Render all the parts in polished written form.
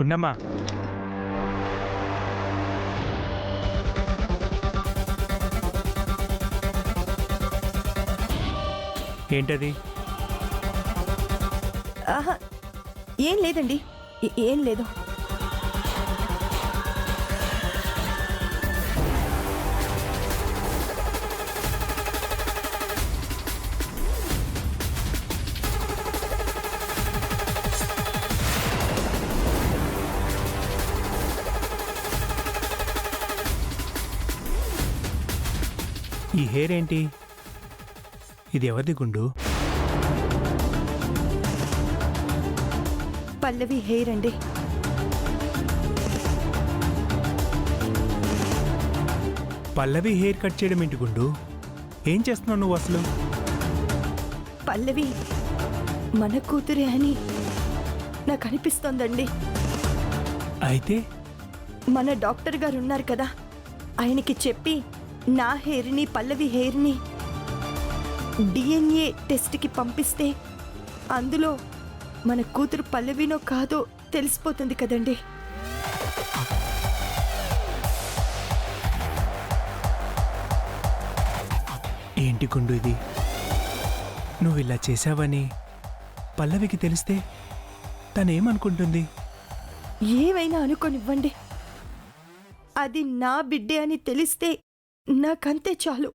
గుండమ్మా, ఏంటది? ఆహా, ఏం లేదండి, ఏం లేదు. ఈ హెయిర్ ఏంటి? ఇది ఎవరిది గుండు? పల్లవి హెయిర్ అండి. పల్లవి హెయిర్ కట్ చేయడం ఏంటి గుండు? ఏం చేస్తున్నావు నువ్వు అసలు? పల్లవి మన కూతురే అని నాకు అనిపిస్తోందండి. అయితే మన డాక్టర్ గారు ఉన్నారు కదా, ఆయనకి చెప్పి నా హెయిర్ని పల్లవి హెయిర్ని DNA టెస్ట్కి పంపిస్తే అందులో మన కూతురు పల్లవినో కాదో తెలిసిపోతుంది కదండి. ఏంటి గుండు ఇది? నువ్వు ఇలా చేశావని పల్లవికి తెలిస్తే తనేమనుకుంటుంది? ఏమైనా అనుకోనివ్వండి, అది నా బిడ్డే అని తెలిస్తే నాకంతే చాలు.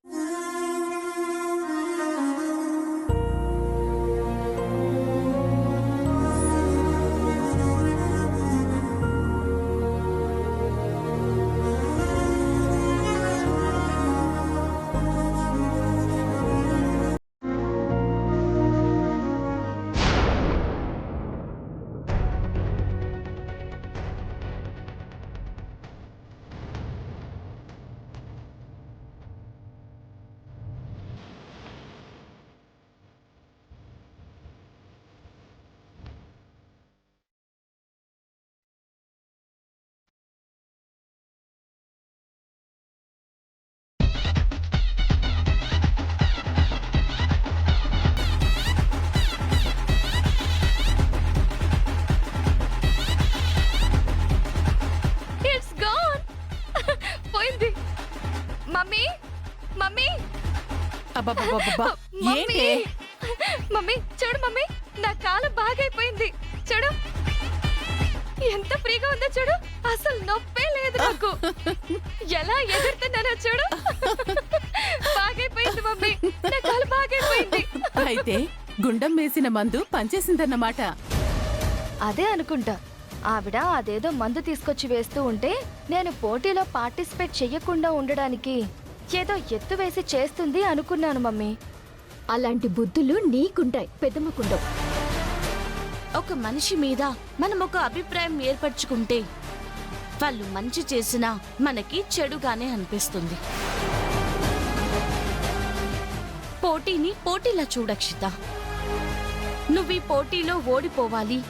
మమ్మీ మమ్మీ ఏంటి? మమ్మీ చూడు మమ్మీ, నా కాలు బాగైపోయింది చూడు, ఎంత ఫ్రీగా ఉందో చూడు, అసలు నొప్పే లేదు నాకు. ఎలా ఎగురుతున్నానో చూడు, బాగైపోయింది మమ్మీ, నా కాలు బాగైపోయింది. అయితే గుండం వేసిన మందు పనిచేసిందన్నమాట. అదే అనుకుంటా. ఆవిడ అదేదో మందు తీసుకొచ్చి వేస్తూ ఉంటే నేను పోటీలో పార్టిసిపేట్ చెయ్యకుండా ఉండడానికి ఏదో ఎత్తు వేసి చేస్తుంది అనుకున్నాను మమ్మీ. అలాంటి బుద్ధులు నీకుంటాయి, పెద్దమ్మకుండవు. ఒక మనిషి మీద మనం ఒక అభిప్రాయం ఏర్పరచుకుంటే వాళ్ళు మంచి చేసినా మనకి చెడుగానే అనిపిస్తుంది. పోటీని పోటీలా చూడక్షిత. నువ్వు ఈ పోటీలో ఓడిపోవాలి,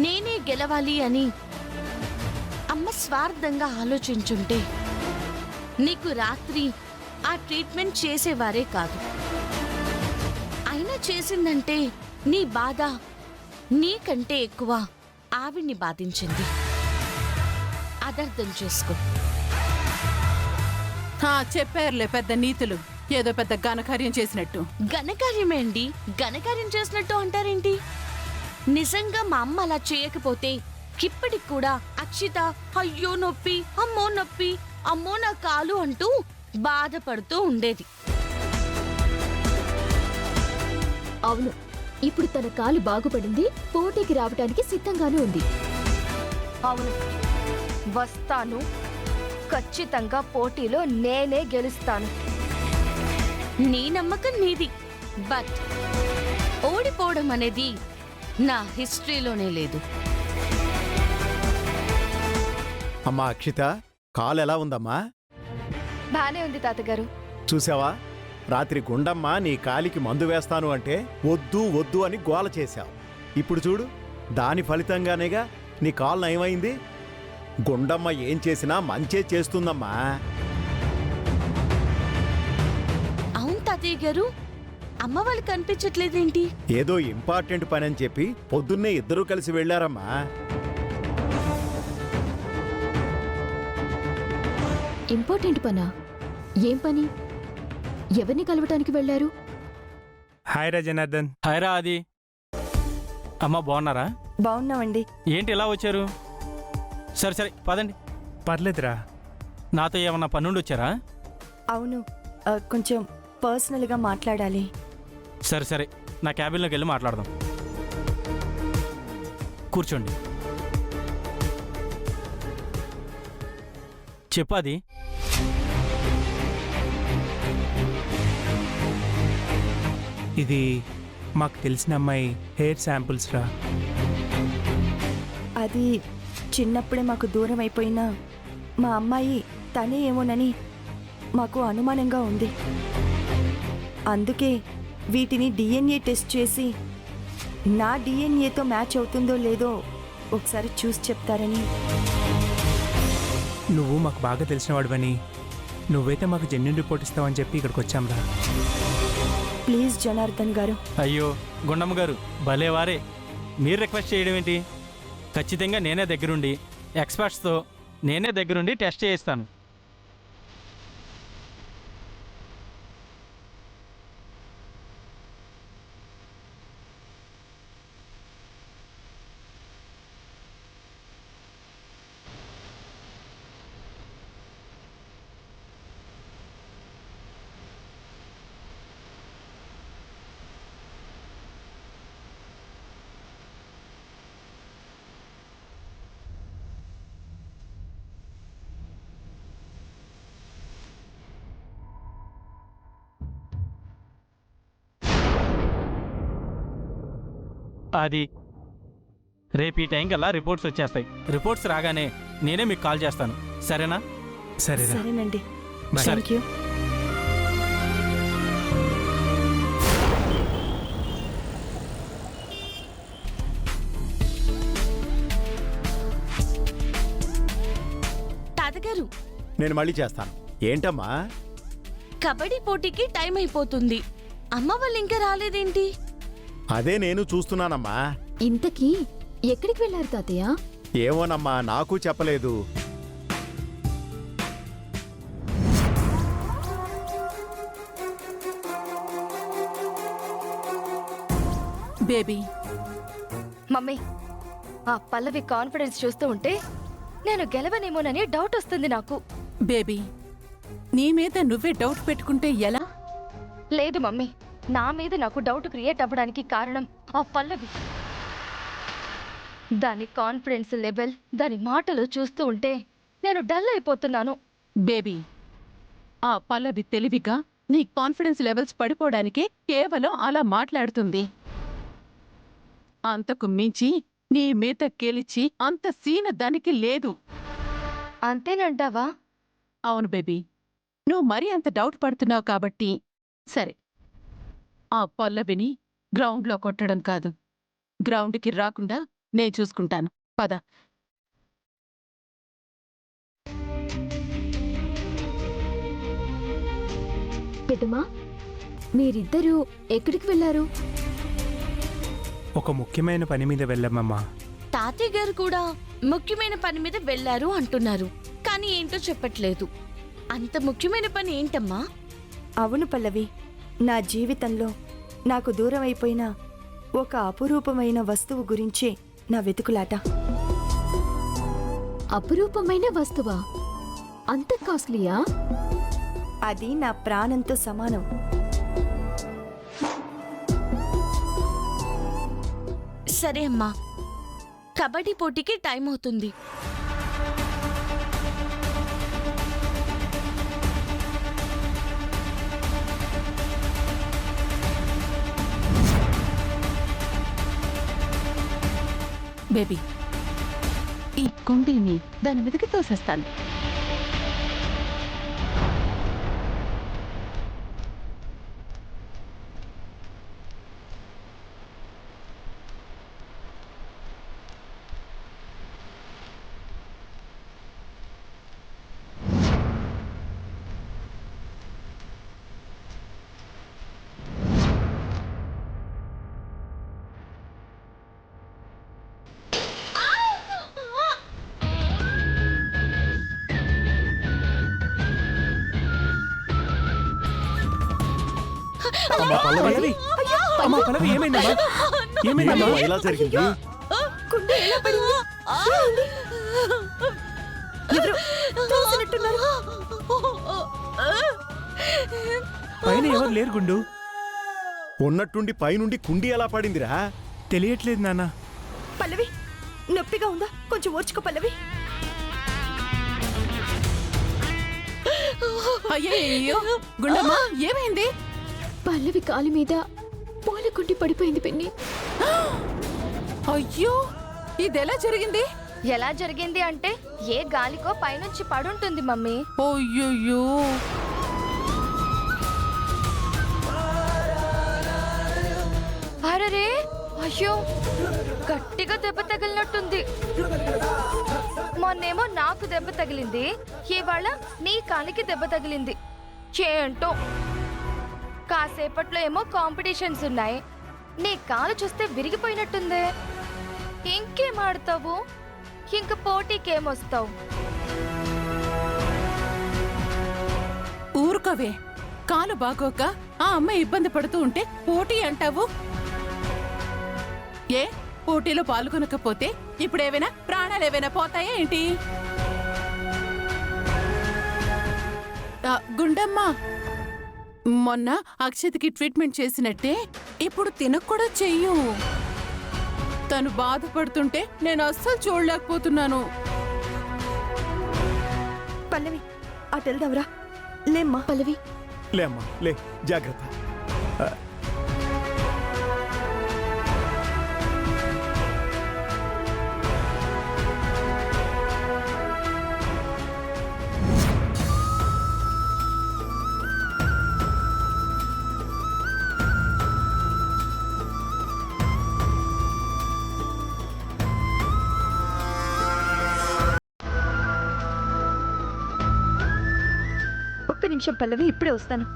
నేనే గెలవాలి అని అమ్మ స్వార్థంగా ఆలోచించుంటే నీకు రాత్రి ఆ ట్రీట్మెంట్ చేసేవారే కాదు. అయినా చేసిందంటే నీ బాధ నీకంటే ఎక్కువ ఆవిడ్ని బాధించింది. అదర్థం చేసుకో. చెప్పారులే పెద్ద నీతులు, ఏదో పెద్ద ఘనకార్యం చేసినట్టు. ఘనకార్యమేంటి? ఘనకార్యం చేసినట్టు అంటారేంటి? నిజంగా మా అమ్మ అలా చేయకపోతే ఇప్పటికి కూడా అక్షిత అయ్యో నొప్పి, అమ్మో నొప్పి, అమ్మో నా కాలు అంటూ బాధపడుతూ ఉండేది. అవును, ఇప్పుడు తన కాలు బాగుపడింది, పోటీకి రావడానికి సిద్ధంగానే ఉంది. అవును, వస్తాను, ఖచ్చితంగా పోటీలో నేనే గెలుస్తాను. నీ నమ్మకం నీది, బట్ ఓడిపోవడం అనేది నా హిస్టరీలోనే లేదు. అమ్మా అక్షిత, కాలు ఎలా ఉందమ్మా? బానే ఉంది తాతగారు. చూసావా, రాత్రి గుండమ్మ నీ కాలికి మందు వేస్తాను అంటే వద్దు వద్దు అని గోల చేశావు. ఇప్పుడు చూడు, దాని ఫలితంగానేగా నీ కాలు నయమైంది. గుండమ్మ ఏం చేసినా మంచే చేస్తుందమ్మా. అవును తాతయ్య గారు, అమ్మ వాళ్ళు కనిపించట్లేదేంటి? ఏదో ఇంపార్టెంట్ పని అని చెప్పి పొద్దున్నే ఇద్దరూ కలిసి వెళ్ళారమ్మా. ఇంపార్టెంట్ పనా? ఏం పని? ఎవరిని కలవటానికి వెళ్ళారు? హాయ్ రా జనార్దన్. హాయ్ రా ఆది. అమ్మ బాగున్నారా? బాగున్నామండి. ఏంటి ఇలా వచ్చారు? సరే సరే పదండి. పర్లేదురా. నాతో ఏమన్నా పనుండి వచ్చారా? అవును, కొంచెం పర్సనల్గా మాట్లాడాలి. సరే సరే, నా క్యాబిన్లోకి వెళ్ళి మాట్లాడదాం. కూర్చోండి. చెప్పాది. ఇది మాకు తెలిసిన అమ్మాయి హెయిర్ శాంపుల్స్ రా. అది చిన్నప్పుడే మాకు దూరం అయిపోయిన మా అమ్మాయి తనే ఏమోనని మాకు అనుమానంగా ఉంది. అందుకే వీటిని డిఎన్ఏ టెస్ట్ చేసి నా డిఎన్ఏతో మ్యాచ్ అవుతుందో లేదో ఒకసారి చూసి చెప్తారని. నువ్వు మాకు బాగా తెలిసిన వాడివని, నువ్వైతే మాకు జెన్యున్ రిపోర్ట్ ఇస్తావని చెప్పి ఇక్కడికి వచ్చాంరా. ప్లీజ్ జనార్దన్ గారు. అయ్యో గుండమ్మ గారు భలేవారే. మీరు రిక్వెస్ట్ చేయడం ఏంటి? ఖచ్చితంగా నేనే దగ్గరుండి ఎక్స్పర్ట్స్తో నేనే దగ్గరుండి టెస్ట్ చేయిస్తాను. అది రేపు ఈ టైం కల్లా రిపోర్ట్స్ వచ్చేస్తాయి. రిపోర్ట్స్ రాగానే నేనే మీకు కాల్ చేస్తాను, సరేనా? సరేరా. సరేనండి. Bye. Thank you. తాతగారు, నేను మళ్ళీ చేస్తాను. ఏంటమ్మా? కబడ్డీ పోటీకి టైం అయిపోతుంది. అమ్మ వాళ్ళు ఇంకా రాలేదేంటి? అదే నేను చూస్తున్నానమ్మా. ఇంతకీ ఎక్కడికి వెళ్ళారు తాతయ్య? ఏమోనమ్మా, నాకు చెప్పలేదు. బేబీ, మమ్మీ, ఆ పల్లవి కాన్ఫిడెన్స్ చూస్తూ ఉంటే నేను గెలవనేమోనని డౌట్ వస్తుంది నాకు. బేబీ, నీ మీద నువ్వే డౌట్ పెట్టుకుంటే ఎలా? లేదు మమ్మీ, నా మీద నాకు డౌట్ క్రియేట్ అవ్వడానికి కారణం ఆ పల్లవి. దాని కాన్ఫిడెన్స్ లెవెల్, దాని మాటలు చూస్తూ ఉంటే నేను డల్ అయిపోతున్నాను. బేబీ, ఆ పల్లవి తెలివిగా నీ కాన్ఫిడెన్స్ లెవెల్స్ పడిపోవడానికి కేవలం అలా మాట్లాడుతుంది. అంతకు మించి నీ మీద గెలిచి అంత సీన దానికి లేదు. అంతేనంటావా? అవును బేబీ, నువ్వు మరీ అంత డౌట్ పడుతున్నావు కాబట్టి సరే, ఆ పల్లవిని గ్రౌండ్లో కొట్టడం కాదు, గ్రౌండ్కి రాకుండా నేను చూసుకుంటాను. పద. పెద్దమ్మా, మీరిద్దరూ ఎక్కడికి వెళ్ళారు? ఒక ముఖ్యమైన పని మీద వెళ్ళామమ్మా. తాతయ్య గారు కూడా ముఖ్యమైన పని మీద వెళ్లారు అంటున్నారు, కానీ ఏంటో చెప్పట్లేదు. అంత ముఖ్యమైన పని ఏంటమ్మా? అవును పల్లవి, నా జీవితంలో నాకు దూరం అయిపోయిన ఒక అపురూపమైన వస్తువు గురించే నా వెతుకులాట. అపురూపమైన వస్తువా? అంత కాస్ట్లీయా? అది నా ప్రాణంతో సమానం. సరే అమ్మా, కబడ్డీ పోటీకి టైం అవుతుంది. బేబీ, ఈ కుండీని దాని మీదకి తోసేస్తాను. ఏమైందమ్మా పల్లవి? పల్లవి అమ్మా పల్లవి ఏమైందమ్మా ఏమైందమ్మా ఏంటమ్మా ఇలా జరిగింది? కుండ ఎలా పడింది? ఏమైంది? ఎవరో తోసినట్టున్నారు. పైన ఎవరు లేరు గుండు ఉన్నట్టుండి పైనుండి కుండి ఎలా పడిందిరా? తెలియట్లేదు నాన్న పల్లవి నొప్పిగా ఉందా? కొంచెం ఓర్చుకో పల్లవి. అయ్యో గుండమ్మా ఏమైంది? పల్లవి కాలు మీద పూల కుండి పడిపోయింది పిన్ని. అయ్యో ఇదెలా జరిగింది? ఎలా జరిగింది అంటే ఏ గాలికో పైనుంచి పడుంటుంది మమ్మీ. అయ్యయ్యో అరే అయ్యో గట్టిగా దెబ్బ తగిలినట్టుంది. మొన్నేమో నాకు దెబ్బ తగిలింది, ఇవాళ నీ కాలికి దెబ్బ తగిలింది. ఏంటో కాసేపట్లో ఏమో కాంపిటీషన్స్ ఉన్నాయి, నీ కాలు చూస్తే విరిగిపోయినట్టుందే. ఇంకేం ఆడతావు? ఇంక పోటీకేమొస్తావు? ఊరుకోవే, కాలు బాగోక ఆ అమ్మాయి ఇబ్బంది పడుతూ ఉంటే పోటీ అంటావు? ఏ పోటీలో పాల్గొనకపోతే ఇప్పుడేమైనా ప్రాణాలేమైనా పోతాయా ఏంటి? గుండమ్మ, మొన్న అక్షత్కి ట్రీట్మెంట్ చేసినట్టే ఇప్పుడు తినకు కూడా చెయ్యు. తను బాధపడుతుంటే నేను అస్సలు చూడలేకపోతున్నాను. పల్లవి అటు వెళ్దాంరా. లేమ్మా. పల్లవి లేమ్మా లే, జాగ్రత్త. ఒక్క నిమిషం పల్లవి, ఇప్పుడే వస్తాను.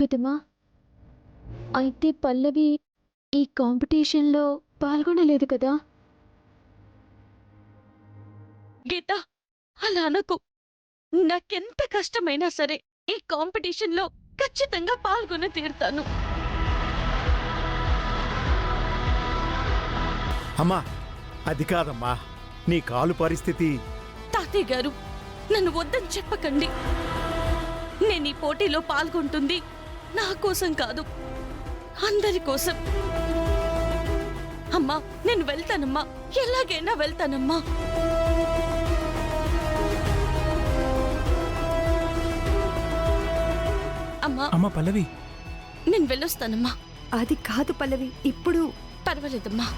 పెద్దమ్మా, అయితే పల్లవి ఈ కాంపిటీషన్లో పాల్గొనలేదు కదా? గీత, అలా అనకు. నాకెంత కష్టమైనా సరే ఈ కాంపిటీషన్లో ఖచ్చితంగా పాల్గొని తీరుతాను. అమ్మా అది కాదమ్మా, నీ కాలు పరిస్థితి. తాతయ్య గారు, నన్ను వద్దని చెప్పకండి. నేను ఈ పోటీలో పాల్గొంటుంది నా కోసం కాదు, అందరి కోసం. అమ్మా, నేను వెళ్తానమ్మా, ఎలాగైనా వెళ్తానమ్మా. అమ్మా అమ్మా పల్లవి నేను వెళ్ళొస్తానమ్మా. అది కాదు పల్లవి, ఇప్పుడు పర్వాలేదమ్మా.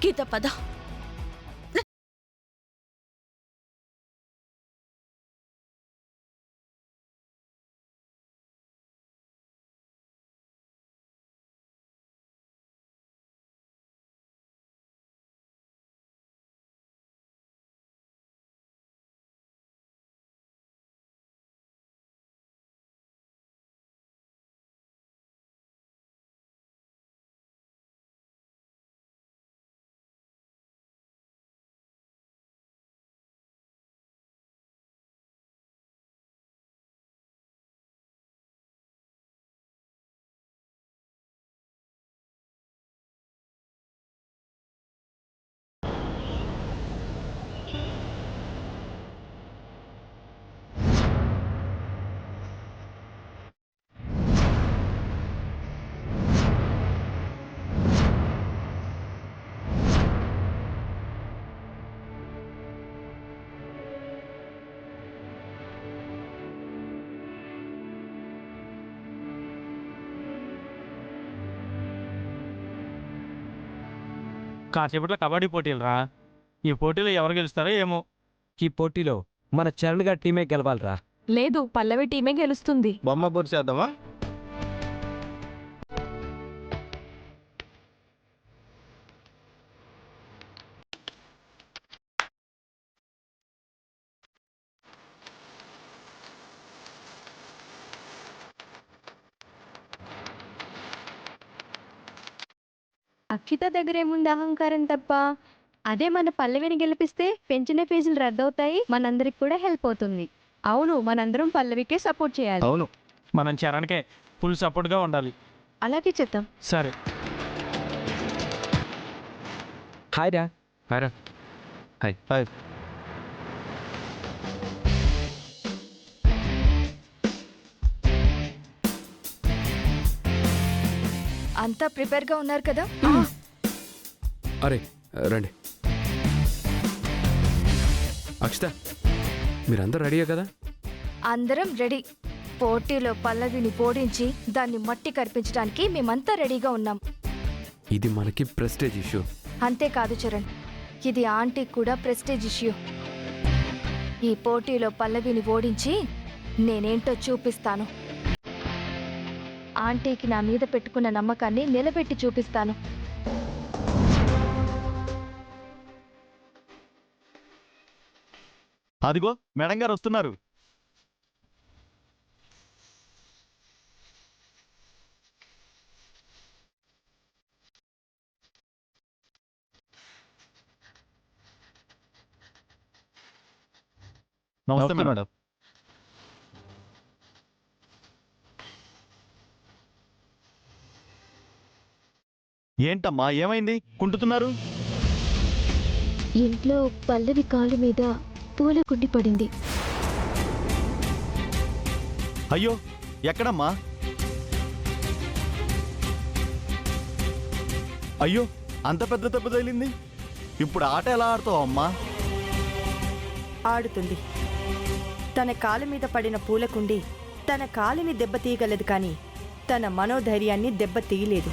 గీత పద. కాసేపట్లో కబడ్డీ పోటీలు రా. ఈ పోటీలో ఎవరు గెలుస్తారో ఏమో. ఈ పోటీలో మన చరణ్ గారి టీమే గెలవాలిరా. లేదు, పల్లవి టీమే గెలుస్తుంది. బొమ్మ బొరు చేద్దామా? అక్షిత దగ్గర ఏముంది అహంకారం తప్ప. అదే మన పల్లవిని గెలిపిస్తే పెంచిన ఫీజులు రద్దవుతాయి, మనందరికి కూడా హెల్ప్ అవుతుంది. అవును, మనందరం పల్లవికే సపోర్ట్ చేయాలి. అవును, మనం చరణ్కే ఫుల్ సపోర్ట్గా ఉండాలి. అలాగే చేద్దాం. సరే. హాయ్ రా. హాయ్ రా. Hi hi. అంతా ప్రిపేర్గా ఉన్నారు కదా? అరే రండి. అక్షిత, మీరందరూ రెడీయే కదా? అందరం రెడీ. పోటీలో పల్లవిని ఓడించి దాన్ని మట్టి కరిపించడానికి మేమంతా రెడీగా ఉన్నాం. ఇది మనకి ప్రెస్టేజ్ ఇష్యూ. అంతేకాదు చరణ్, ఇది ఆంటీకి కూడా ప్రెస్టేజ్ ఇష్యూ. ఈ పోటీలో పల్లవిని ఓడించి నేనేంటో చూపిస్తాను. ఆంటీకి నా మీద పెట్టుకున్న నమ్మకాన్ని నిలబెట్టి చూపిస్తాను. అదిగో మేడం గారు వస్తున్నారు. నమస్తే మేడం. ఏంటమ్మా, ఏమైంది? కుంటుతున్నారు? ఇంట్లో పల్లవి కాలు మీద పూల కుండి పడింది. అయ్యో, ఎక్కడమ్మా? అయ్యో, అంత పెద్ద దెబ్బ తగిలింది. ఇప్పుడు ఆట ఎలా ఆడుతావు అమ్మా? ఆడుతుంది. తన కాలు మీద పడిన పూలకుండి తన కాలిని దెబ్బతీయగలదు, కానీ తన మనోధైర్యాన్ని దెబ్బతీయలేదు.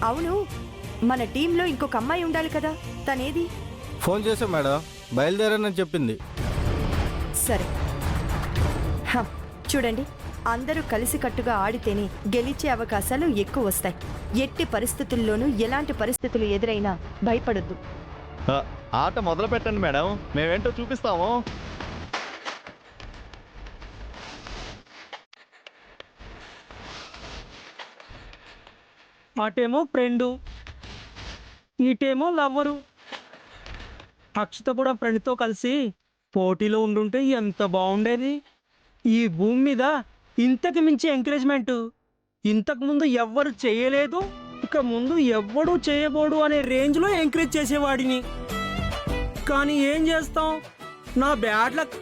అవును, మన టీంలో ఇంకొక అమ్మాయి ఉండాలి కదా, తనేది? ఫోన్ చేసా మేడం, బయలుదేరానని చెప్పింది. సరే. చూడండి, అందరూ కలిసికట్టుగా ఆడితేనే గెలిచే అవకాశాలు ఎక్కువ వస్తాయి. ఎట్టి పరిస్థితుల్లోనూ ఎలాంటి పరిస్థితులు ఎదురైనా భయపడొద్దు. ఆట మొదలు పెట్టండి మేడం, మేమేంటో చూపిస్తాము. అటేమో ఫ్రెండు, ఇటేమో లవ్వరు. అక్షిత కూడా ఫ్రెండ్తో కలిసి పోటీలో ఉండుంటే ఎంత బాగుండేది. ఈ భూమి మీద ఇంతకు మించి ఎంకరేజ్మెంట్ ఇంతకుముందు ఎవ్వరు చేయలేదు, ఇక ముందు ఎవ్వడూ చేయబోడు అనే రేంజ్లో ఎంకరేజ్ చేసేవాడిని. కానీ ఏం చేస్తాం, నా బ్యాడ్ లక్.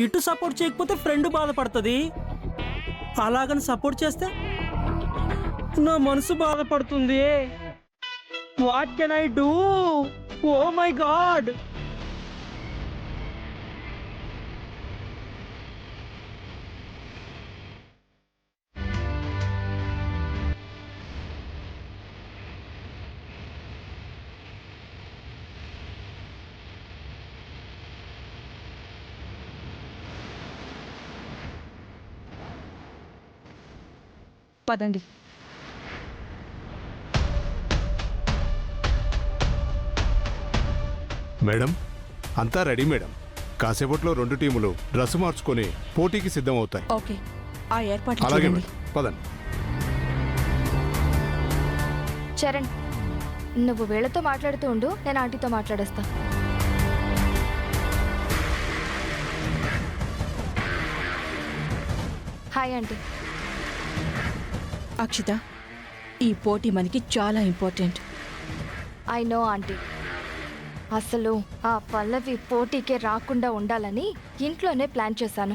ఇటు సపోర్ట్ చేయకపోతే ఫ్రెండ్ బాధపడుతుంది, అలాగని సపోర్ట్ చేస్తే నా మనసు బాధపడుతుంది. What can I do? Oh my god. పదండి. మేడం, అంతా రెడీ మేడం. కాసేపట్లో 2 టీములు డ్రెస్ మార్చుకొని పోటీకి సిద్ధం అవుతాయి. ఓకే, ఆ ఏర్పాట్లు అలాగే చూడండి. మేడం, పదండి. చరణ్, నువ్వు వీళ్ళతో మాట్లాడుతూ ఉండు, నేను ఆంటీతో మాట్లాడేస్తా. Hi aunty. అక్షిత, ఈ పోటీ మనకి చాలా ఇంపార్టెంట్. I know aunty. అసలు ఆ పల్లవి పోటీకే రాకుండా ఉండాలని ఇంట్లోనే ప్లాన్ చేశాను.